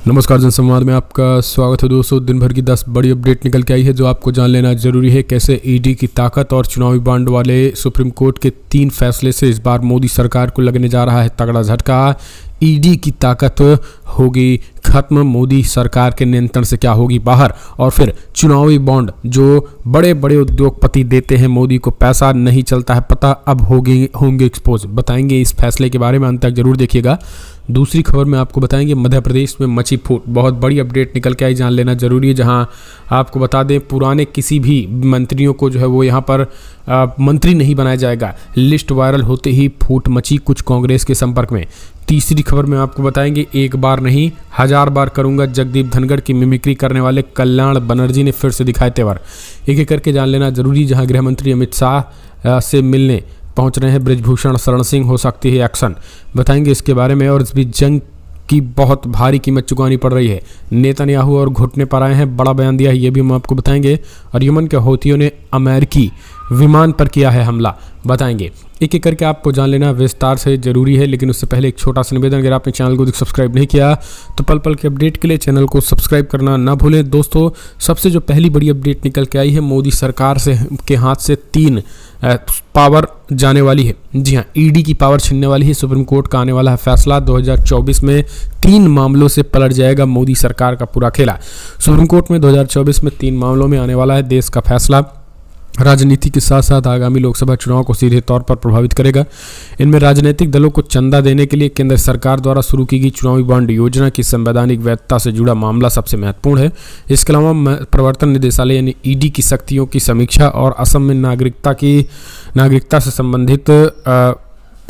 नमस्कार, जनसंवाद में आपका स्वागत है दोस्तों। दिन भर की 10 बड़ी अपडेट निकल के आई है जो आपको जान लेना जरूरी है। कैसे ईडी की ताकत और चुनावी बॉन्ड वाले सुप्रीम कोर्ट के 3 फैसले से इस बार मोदी सरकार को लगने जा रहा है तगड़ा झटका। ईडी की ताकत होगी खत्म, मोदी सरकार के नियंत्रण से क्या होगी बाहर। और फिर चुनावी बॉन्ड जो बड़े बड़े उद्योगपति देते हैं, मोदी को पैसा नहीं चलता है पता, अब होंगे एक्सपोज। बताएंगे इस फैसले के बारे में, अंत तक जरूर देखिएगा। दूसरी खबर में आपको बताएंगे मध्य प्रदेश में मची फूट, बहुत बड़ी अपडेट निकल के आई, जान लेना जरूरी है। जहां आपको बता दें पुराने किसी भी मंत्रियों को जो है वो यहां पर मंत्री नहीं बनाया जाएगा। लिस्ट वायरल होते ही फूट मची कुछ कांग्रेस के संपर्क में। तीसरी खबर में आपको बताएंगे एक बार नहीं 1000 बार करूंगा, जगदीप धनखड़ की मिमिक्री करने वाले कल्याण बनर्जी ने फिर से दिखाए तेवर। एक एक करके जान लेना जरूरी। जहां गृह मंत्री अमित शाह से मिलने पहुंच रहे हैं बृजभूषण शरण सिंह, हो सकती है एक्शन, बताएंगे इसके बारे में। और इस बीच जंग की बहुत भारी कीमत चुकानी पड़ रही है, नेतन्याहू और घुटने पर आए हैं, बड़ा बयान दिया है, ये भी हम आपको बताएंगे। और यमन के हौथियों ने अमेरिकी विमान पर किया है हमला, बताएंगे। एक एक करके आपको जान लेना विस्तार से जरूरी है। लेकिन उससे पहले एक छोटा सा निवेदन, अगर आपने चैनल को सब्सक्राइब नहीं किया तो पल पल के अपडेट के लिए चैनल को सब्सक्राइब करना ना भूलें। दोस्तों, सबसे जो पहली बड़ी अपडेट निकल के आई है, मोदी सरकार के हाथ से 3 पावर जाने वाली है। जी हाँ, ईडी की पावर छीनने वाली है। सुप्रीम कोर्ट का आने वाला है फैसला। 2024 में 3 मामलों से पलट जाएगा मोदी सरकार का पूरा खेला। सुप्रीम कोर्ट में 2024 में 3 मामलों में आने वाला है देश का फैसला। राजनीति के साथ साथ आगामी लोकसभा चुनाव को सीधे तौर पर प्रभावित करेगा। इनमें राजनीतिक दलों को चंदा देने के लिए केंद्र सरकार द्वारा शुरू की गई चुनावी बॉन्ड योजना की संवैधानिक वैधता से जुड़ा मामला सबसे महत्वपूर्ण है। इसके अलावा प्रवर्तन निदेशालय यानी ईडी की शक्तियों की समीक्षा और असम में नागरिकता से संबंधित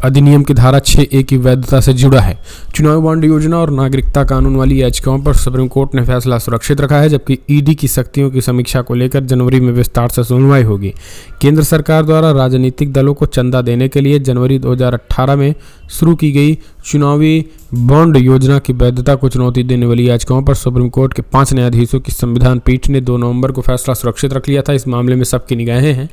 अधिनियम की धारा 6A की वैधता से जुड़ा है। चुनावी बॉन्ड योजना और नागरिकता कानून वाली याचिकाओं पर सुप्रीम कोर्ट ने फैसला सुरक्षित रखा है, जबकि ईडी की शक्तियों की समीक्षा को लेकर जनवरी में विस्तार से सुनवाई होगी। केंद्र सरकार द्वारा राजनीतिक दलों को चंदा देने के लिए जनवरी 2018 में शुरू की गई चुनावी बॉन्ड योजना की वैधता को चुनौती देने वाली याचिकाओं पर सुप्रीम कोर्ट के 5 न्यायाधीशों की संविधान पीठ ने 2 नवंबर को फैसला सुरक्षित रख लिया था। इस मामले में सबकी निगाहें हैं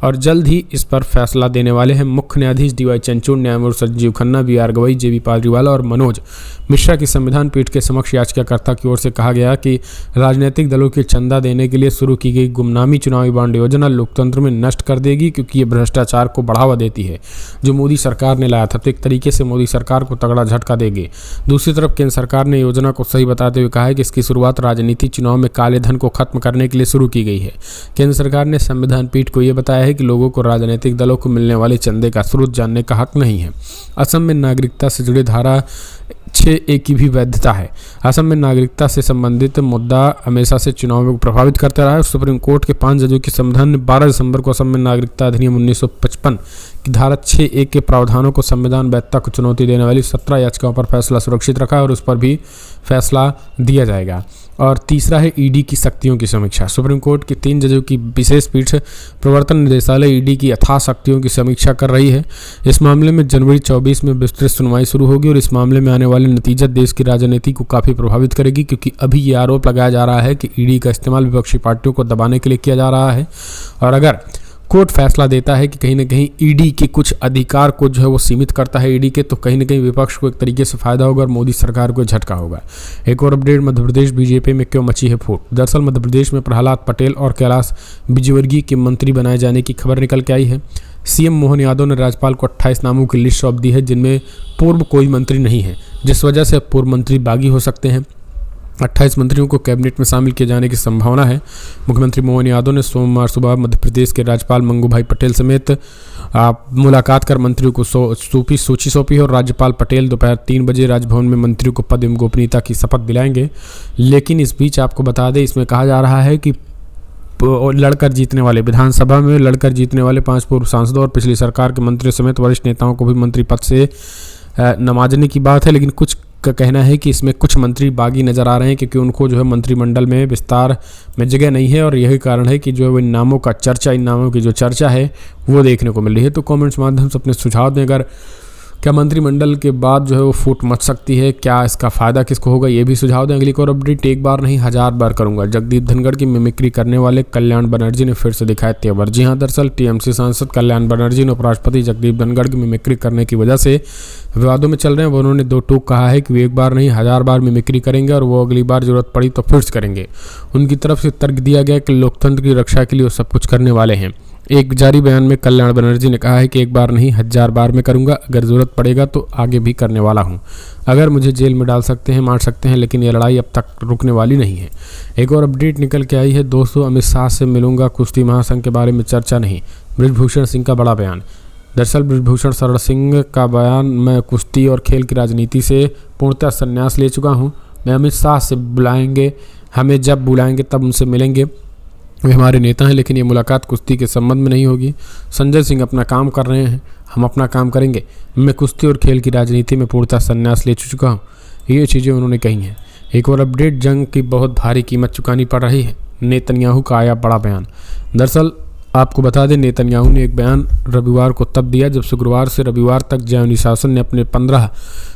और जल्द ही इस पर फैसला देने वाले हैं मुख्य न्यायाधीश DY चंद्रचूड़, न्यायमूर्ति संजीव खन्ना, BR गवई, JB पालीवाला और मनोज मिश्रा की संविधान पीठ के समक्ष याचिकाकर्ता की ओर से कहा गया कि राजनीतिक दलों के चंदा देने के लिए शुरू की गई गुमनामी चुनावी बॉन्ड योजना लोकतंत्र में नष्ट कर देगी, क्योंकि ये भ्रष्टाचार को बढ़ावा देती है जो मोदी सरकार ने लाया था। तो एक तरीके से मोदी सरकार को तगड़ा झटका देगी। दूसरी तरफ केंद्र सरकार ने योजना को सही बताते हुए कहा है कि इसकी शुरुआत राजनीतिक चुनाव में काले धन को खत्म करने के लिए शुरू की गई है। केंद्र सरकार ने संविधान पीठ को यह बताया है कि लोगों को राजनीतिक दलों को मिलने वाले चंदे का स्रोत जानने का हक नहीं है। असम में नागरिकता से जुड़े धारा 6A की भी वैधता है। असम में नागरिकता से संबंधित मुद्दा हमेशा से चुनाव को प्रभावित करता रहा है। सुप्रीम कोर्ट के 5 जजों की संविधान ने 12 दिसंबर को असम में नागरिकता अधिनियम 1955 की धारा 6A के प्रावधानों को संविधान वैधता को चुनौती देने वाली 17 याचिकाओं पर फैसला सुरक्षित रखा है और उस पर भी फैसला दिया जाएगा। और तीसरा है ईडी की शक्तियों की समीक्षा। सुप्रीम कोर्ट की 3 जजों की विशेष पीठ प्रवर्तन निदेशालय ईडी की अथाह शक्तियों की समीक्षा कर रही है। इस मामले में जनवरी 24 में विस्तृत सुनवाई शुरू होगी और इस मामले में आने वाले नतीजा देश की राजनीति को काफ़ी प्रभावित करेगी, क्योंकि अभी ये आरोप लगाया जा रहा है कि ईडी का इस्तेमाल विपक्षी पार्टियों को दबाने के लिए किया जा रहा है। और अगर कोर्ट फैसला देता है कि कहीं ना कहीं ईडी के कुछ अधिकार को जो है वो सीमित करता है ईडी के, तो कहीं ना कहीं विपक्ष को एक तरीके से फायदा होगा और मोदी सरकार को झटका होगा। एक और अपडेट, मध्य प्रदेश बीजेपी में क्यों मची है फूट। दरअसल मध्य प्रदेश में प्रहलाद पटेल और कैलाश विजयवर्गीय के मंत्री बनाए जाने की खबर निकल के आई है। सीएम मोहन यादव ने राज्यपाल को 28 नामों की लिस्ट सौंप दी है, जिनमें पूर्व कोई मंत्री नहीं है, जिस वजह से पूर्व मंत्री बागी हो सकते हैं। 28 मंत्रियों को कैबिनेट में शामिल किए जाने की संभावना है। मुख्यमंत्री मोहन यादव ने सोमवार सुबह मध्य प्रदेश के राज्यपाल मंगू भाई पटेल समेत मुलाकात कर मंत्रियों को सूची सौंपी है और राज्यपाल पटेल दोपहर 3 बजे राजभवन में मंत्रियों को पद एवं गोपनीयता की शपथ दिलाएंगे। लेकिन इस बीच आपको बता दें, इसमें कहा जा रहा है कि लड़कर जीतने वाले विधानसभा में लड़कर जीतने वाले 5 पूर्व सांसदों और पिछली सरकार के मंत्रियों समेत वरिष्ठ नेताओं को भी मंत्री पद से नवाजने की बात है। लेकिन कुछ का कहना है कि इसमें कुछ मंत्री बागी नजर आ रहे हैं, क्योंकि उनको जो है मंत्रिमंडल में विस्तार में जगह नहीं है और यही कारण है कि जो है वो इन नामों की जो चर्चा है वो देखने को मिल रही है। तो कमेंट्स माध्यम से अपने सुझाव दें। अगर क्या मंत्रिमंडल के बाद जो है वो फूट मच सकती है? क्या इसका फ़ायदा किसको होगा, ये भी सुझाव दें। अगली और अपडेट, एक बार नहीं 1000 बार करूंगा, जगदीप धनखड़ की मिमिक्री करने वाले कल्याण बनर्जी ने फिर से दिखाए तेवर। जी हां, दरअसल टीएमसी सांसद कल्याण बनर्जी ने उपराष्ट्रपति जगदीप धनखड़ की मिमिक्री करने की वजह से विवादों में चल रहे हैं। वो उन्होंने 2 टूक कहा है कि वे एक बार नहीं 1000 बार मिमिक्री करेंगे और वो अगली बार जरूरत पड़ी तो फिर से करेंगे। उनकी तरफ से तर्क दिया गया कि लोकतंत्र की रक्षा के लिए वो सब कुछ करने वाले हैं। एक जारी बयान में कल्याण बनर्जी ने कहा है कि एक बार नहीं 1000 बार में करूंगा, अगर ज़रूरत पड़ेगा तो आगे भी करने वाला हूं। अगर मुझे जेल में डाल सकते हैं, मार सकते हैं, लेकिन ये लड़ाई अब तक रुकने वाली नहीं है। एक और अपडेट निकल के आई है दोस्तों, अमित शाह से मिलूंगा, कुश्ती महासंघ के बारे में चर्चा नहीं, बृजभूषण सिंह का बड़ा बयान। दरअसल बृजभूषण शरण सिंह का बयान, मैं कुश्ती और खेल की राजनीति से पूर्णतः संन्यास ले चुका हूँ। मैं अमित शाह से बुलाएंगे, हमें जब बुलाएंगे तब उनसे मिलेंगे, वे हमारे नेता हैं, लेकिन ये मुलाकात कुश्ती के संबंध में नहीं होगी। संजय सिंह अपना काम कर रहे हैं, हम अपना काम करेंगे। मैं कुश्ती और खेल की राजनीति में पूर्णतः संन्यास ले चुका हूँ, ये चीज़ें उन्होंने कही हैं। एक और अपडेट, जंग की बहुत भारी कीमत चुकानी पड़ रही है, नेतन्याहू का आया बड़ा बयान। दरअसल आपको बता दें, नेतन्याहू ने एक बयान रविवार को तब दिया जब शुक्रवार से रविवार तक ज़ायोनी शासन ने अपने 15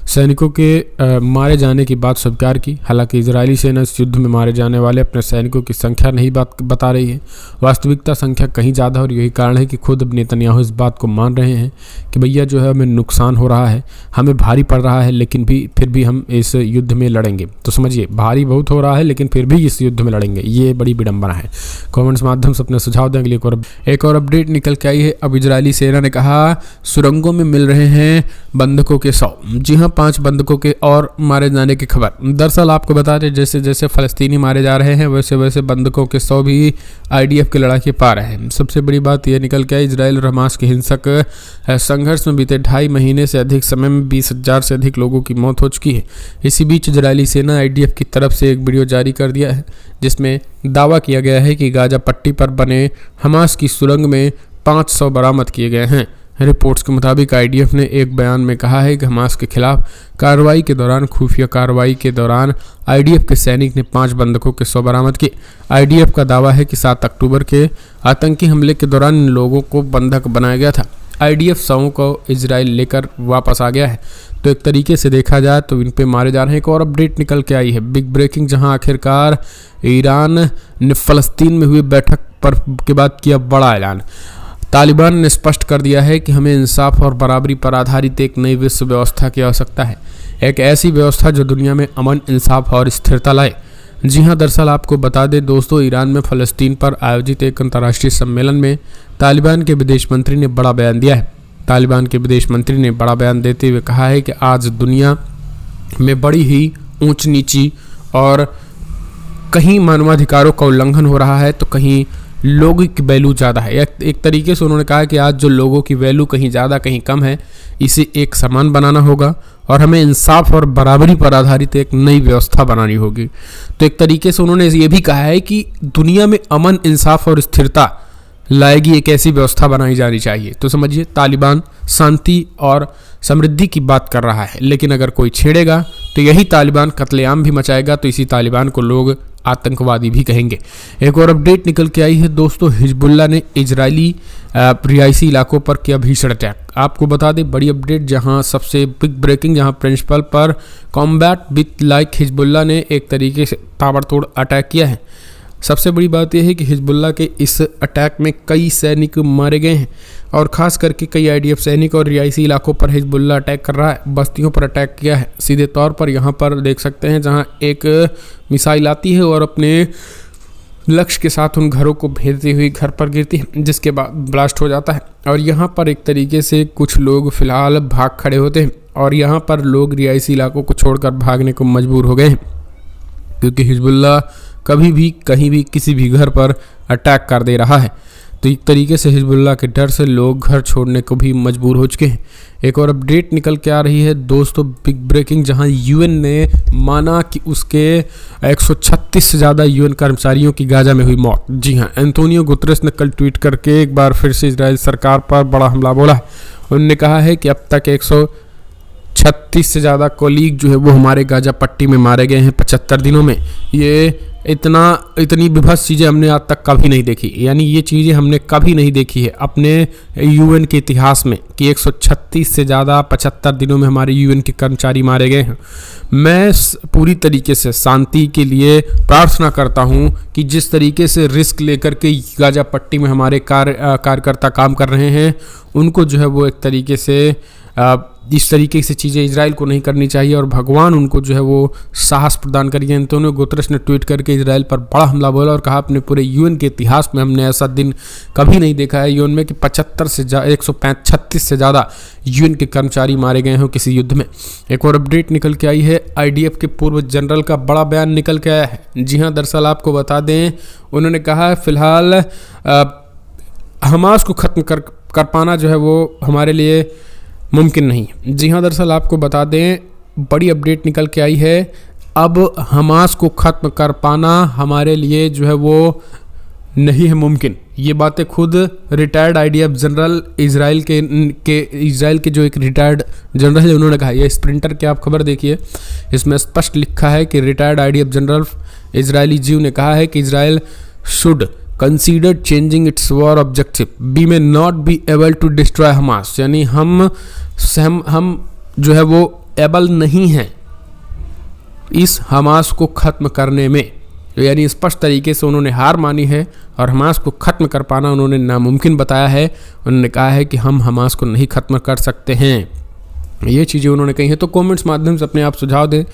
सैनिकों के मारे जाने की बात स्वीकार की। हालांकि इजरायली सेना इस युद्ध में मारे जाने वाले अपने सैनिकों की संख्या नहीं बता रही है, वास्तविकता संख्या कहीं ज़्यादा, और यही कारण है कि खुद अब नेतन्याहू इस बात को मान रहे हैं कि भैया जो है हमें नुकसान हो रहा है, हमें भारी पड़ रहा है, लेकिन फिर भी हम इस युद्ध में लड़ेंगे। तो समझिए, भारी बहुत हो रहा है लेकिन फिर भी इस युद्ध में लड़ेंगे, ये बड़ी विडंबना है। कमेंट्स माध्यम से अपने सुझाव देंगे। एक और अपडेट निकल के आई है, अब इजरायली सेना ने कहा सुरंगों में मिल रहे हैं बंधकों के 100। जी हाँ, 5 बंधकों के और मारे जाने की खबर। दरअसल आपको बता दें, जैसे जैसे फलस्तीनी मारे जा रहे हैं वैसे वैसे बंधकों के 100 भी आईडीएफ के लड़ाके पा रहे हैं। सबसे बड़ी बात यह निकल के आई, इजरायल और हमास के हिंसक संघर्ष में बीते 2.5 महीने से अधिक समय में 20,000 से अधिक लोगों की मौत हो चुकी है। इसी बीच इजरायली सेना आईडीएफ की तरफ से एक वीडियो जारी कर दिया है जिसमें दावा किया गया है कि गाजा पट्टी पर बने हमास की सुरंग में 500 बरामद किए गए हैं। रिपोर्ट्स के मुताबिक आईडीएफ ने एक बयान में कहा है कि हमास के खिलाफ कार्रवाई के दौरान, खुफिया कार्रवाई के दौरान आईडीएफ के सैनिक ने 5 बंधकों के 100 बरामद किए। आईडीएफ का दावा है कि 7 अक्टूबर के आतंकी हमले के दौरान इन लोगों को बंधक बनाया गया था। आईडीएफ 100 को इजराइल लेकर वापस आ गया है। तो एक तरीके से देखा जाए तो इन पे मारे जा रहे हैं। एक और अपडेट निकल के आई है, बिग ब्रेकिंग, जहां आखिरकार ईरान ने फ़लस्तीन में हुई बैठक के बाद किया बड़ा ऐलान। तालिबान ने स्पष्ट कर दिया है कि हमें इंसाफ और बराबरी पर आधारित एक नई विश्व व्यवस्था की आवश्यकता है, एक ऐसी व्यवस्था जो दुनिया में अमन, इंसाफ और स्थिरता लाए। जी हां, दरअसल आपको बता दें दोस्तों, ईरान में फ़लस्तीन पर आयोजित एक अंतर्राष्ट्रीय सम्मेलन में तालिबान के विदेश मंत्री ने बड़ा बयान दिया है। तालिबान के विदेश मंत्री ने बड़ा बयान देते हुए कहा है कि आज दुनिया में बड़ी ही ऊंच नीची और कहीं मानवाधिकारों का उल्लंघन हो रहा है तो कहीं लोगों की वैल्यू ज़्यादा है। एक तरीके से उन्होंने कहा कि आज जो लोगों की वैल्यू कहीं ज़्यादा कहीं कम है, इसे एक समान बनाना होगा और हमें इंसाफ और बराबरी पर आधारित एक नई व्यवस्था बनानी होगी। तो एक तरीके से उन्होंने ये भी कहा है कि दुनिया में अमन, इंसाफ और स्थिरता लाएगी एक ऐसी व्यवस्था बनाई जानी चाहिए। तो समझिए, तालिबान शांति और समृद्धि की बात कर रहा है, लेकिन अगर कोई छेड़ेगा तो यही तालिबान कत्लेआम भी मचाएगा, तो इसी तालिबान को लोग आतंकवादी भी कहेंगे। एक और अपडेट निकल के आई है दोस्तों, हिजबुल्लाह ने इजरायली रिहायशी इलाकों पर किया भीषण अटैक। आपको बता दें, बड़ी अपडेट, जहां सबसे बिग ब्रेकिंग, जहां प्रिंसिपल पर कॉम्बैट विथ लाइक हिजबुल्लाह ने एक तरीके से ताबड़तोड़ अटैक किया है। सबसे बड़ी बात यह है कि हिजबुल्लाह के इस अटैक में कई सैनिक मारे गए हैं और ख़ास करके कई आईडीएफ सैनिक और रिहायशी इलाकों पर हिजबुल्लाह अटैक कर रहा है, बस्तियों पर अटैक किया है। सीधे तौर पर यहाँ पर देख सकते हैं, जहाँ एक मिसाइल आती है और अपने लक्ष्य के साथ उन घरों को भेजती हुई घर पर गिरती है, जिसके बाद ब्लास्ट हो जाता है। और यहाँ पर एक तरीके से कुछ लोग फिलहाल भाग खड़े होते हैं और यहाँ पर लोग रिहायशी इलाकों को छोड़कर भागने को मजबूर हो गए हैं, क्योंकि हिजबुल्लाह कभी भी कहीं भी किसी भी घर पर अटैक कर दे रहा है। तो एक तरीके से हिजबुल्लाह के डर से लोग घर छोड़ने को भी मजबूर हो चुके हैं। एक और अपडेट निकल के आ रही है दोस्तों, बिग ब्रेकिंग, जहां यूएन ने माना कि उसके 136 से ज़्यादा यूएन कर्मचारियों की गाजा में हुई मौत। जी हां, एंटोनियो गुतरेस ने कल ट्वीट करके एक बार फिर से इजराइल सरकार पर बड़ा हमला बोला है। उन्होंने कहा है कि अब तक 136 से ज़्यादा कोलीग जो है वो हमारे गाजा पट्टी में मारे गए हैं 75 दिनों में। ये इतनी विभत्स चीज़ें हमने आज तक कभी नहीं देखी। यानी ये चीज़ें हमने कभी नहीं देखी है अपने यूएन के इतिहास में कि 136 से ज़्यादा 75 दिनों में हमारे यूएन के कर्मचारी मारे गए हैं। मैं पूरी तरीके से शांति के लिए प्रार्थना करता हूं कि जिस तरीके से रिस्क लेकर के गाजा पट्टी में हमारे कार्यकर्ता काम कर रहे हैं, उनको जो है वो एक तरीके से इस तरीके से चीज़ें इजराइल को नहीं करनी चाहिए और भगवान उनको जो है वो साहस प्रदान करिए। एंटोनियो गुतरश ने ट्वीट करके इजराइल पर बड़ा हमला बोला और कहा अपने पूरे यूएन के इतिहास में हमने ऐसा दिन कभी नहीं देखा है यूएन में कि 136 से ज़्यादा यूएन के कर्मचारी मारे गए हों किसी युद्ध में। एक और अपडेट निकल के आई है, आईडीएफ के पूर्व जनरल का बड़ा बयान निकल के आया है। जी हाँ, दरअसल आपको बता दें, उन्होंने कहा फिलहाल हमास को ख़त्म कर पाना जो है वो हमारे लिए मुमकिन नहीं। जी हाँ, दरअसल आपको बता दें, बड़ी अपडेट निकल के आई है। अब हमास को ख़त्म कर पाना हमारे लिए जो है वो नहीं है मुमकिन। ये बातें खुद रिटायर्ड आईडीएफ जनरल इजराइल के जो एक रिटायर्ड जनरल है उन्होंने कहा। ये स्प्रिंटर की आप खबर देखिए, इसमें स्पष्ट लिखा है कि रिटायर्ड आईडीएफ जनरल इजरायली जीव ने कहा है कि Israel should consider changing its war objective, we may not be able to destroy Hamas। यानी हम जो है वो एबल नहीं हैं इस हमास को ख़त्म करने में। यानी स्पष्ट तरीके से उन्होंने हार मानी है और हमास को ख़त्म कर पाना उन्होंने नामुमकिन बताया है। उन्होंने कहा है कि हम हमास को नहीं ख़त्म कर सकते हैं। ये चीज़ें उन्होंने कही हैं। तो कमेंट्स माध्यम से अपने आप सुझाव दें,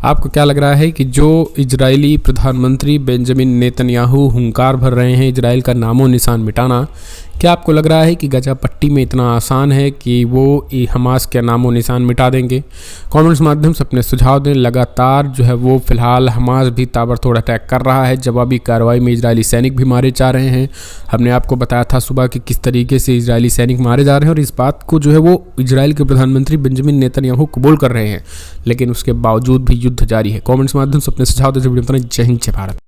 आपको क्या लग रहा है कि जो इजरायली प्रधानमंत्री बेंजामिन नेतन्याहू हुंकार भर रहे हैं इजराइल का नामो निशान मिटाना, क्या आपको लग रहा है कि गाजा पट्टी में इतना आसान है कि वो हमास के नामो निशान मिटा देंगे? कमेंट्स माध्यम से अपने सुझाव दें। लगातार जो है वो फिलहाल हमास भी ताबड़तोड़ अटैक कर रहा है। जवाबी कार्रवाई में इजरायली सैनिक भी मारे जा रहे हैं। हमने आपको बताया था सुबह कि किस तरीके से इजरायली सैनिक मारे जा रहे हैं और इस बात को जो है वो इजराइल के प्रधानमंत्री बेंजामिन नेतन्याहू कबूल कर रहे हैं, लेकिन उसके बावजूद भी युद्ध जारी है। कमेंट्स माध्यम से अपने सुझाव दें। जय हिंद, जय भारत।